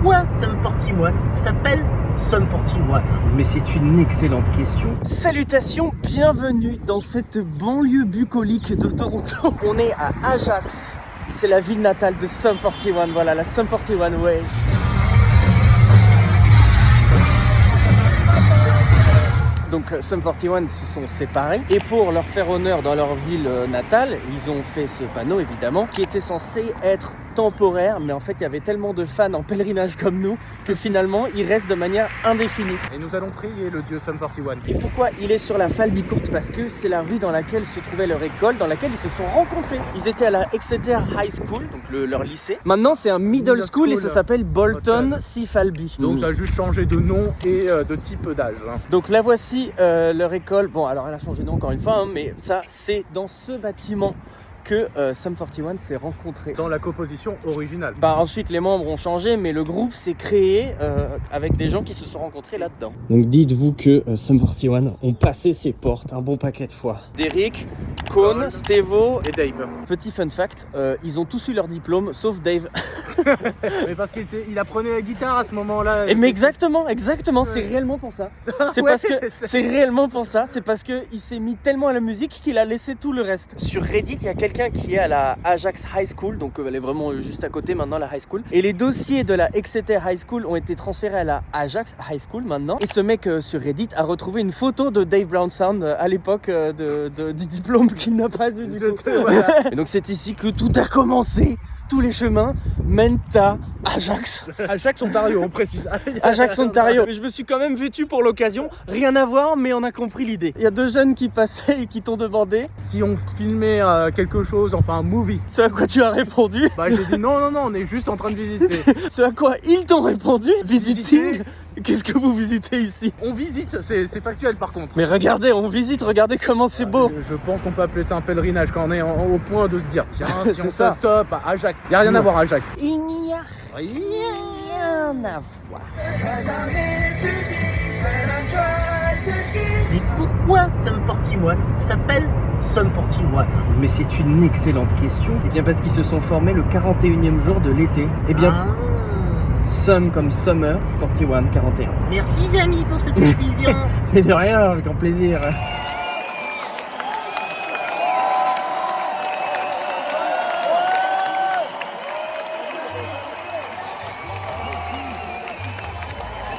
pourquoi Sum 41 s'appelle Sum 41? Mais c'est une excellente question. Salutations, bienvenue dans cette banlieue bucolique de Toronto. On est à Ajax, c'est la ville natale de Sum 41, voilà la Sum 41 Way. Donc Sum 41 se sont séparés et pour leur faire honneur dans leur ville natale, ils ont fait ce panneau évidemment qui était censé être temporaire, mais en fait il y avait tellement de fans en pèlerinage comme nous que finalement il reste de manière indéfinie. Et nous allons prier le dieu Sum 41. Et pourquoi il est sur la Falby-Court? Parce que c'est la rue dans laquelle se trouvait leur école, dans laquelle ils se sont rencontrés. Ils étaient à la Exeter High School, donc leur lycée. Maintenant c'est un middle school et ça s'appelle Bolton C. Falby. Donc ça a juste changé de nom et de type d'âge. Donc là voici leur école. Bon alors elle a changé de nom encore une fois, hein, mais ça c'est dans ce bâtiment que Sum 41 s'est rencontré. Dans la composition originale. Bah ensuite les membres ont changé, mais le groupe s'est créé avec des gens qui se sont rencontrés là-dedans. Donc dites-vous que Sum 41 ont passé ses portes un bon paquet de fois. Derrick, Cone, Stevo. Et Dave. Petit fun fact, ils ont tous eu leur diplôme sauf Dave. Mais parce qu'il apprenait la guitare à ce moment-là. Mais exactement, c'est réellement pour ça. C'est Ouais, parce que c'est réellement pour ça. C'est parce que il s'est mis tellement à la musique qu'il a laissé tout le reste. Sur Reddit, il y a quelqu'un qui est à la Ajax High School, donc elle est vraiment juste à côté maintenant la High School. Et les dossiers de la Exeter High School ont été transférés à la Ajax High School maintenant. Et ce mec sur Reddit a retrouvé une photo de Dave Brown Sound à l'époque du diplôme qu'il n'a pas eu du coup. Voilà. Et donc c'est ici que tout a commencé. Tous les chemins mènent à Ajax. Ajax Ontario, on précise. Ajax Ontario. Mais je me suis quand même vêtu pour l'occasion. Rien à voir, mais on a compris l'idée. Il y a deux jeunes qui passaient et qui t'ont demandé Si on filmait quelque chose, enfin un movie. ce à quoi tu as répondu. Bah j'ai dit non, on est juste en train de visiter. Ce à quoi ils t'ont répondu. Visiting. Qu'est-ce que vous visitez ici? On visite, c'est factuel par contre. Mais regardez, on visite, regardez comment c'est beau. Je pense qu'on peut appeler ça un pèlerinage quand on est au point de se dire tiens, si C'est on ça. se stoppe à Ajax. Il n'y a rien à voir à Ajax. Il n'y a rien à voir. Mais pourquoi Sum 41 s'appelle Sum 41? Mais c'est une excellente question. Eh bien parce qu'ils se sont formés le 41e jour de l'été. Eh bien, Sum comme Summer, 41, 41. Merci Jamie pour cette précision. Mais de rien, avec grand plaisir.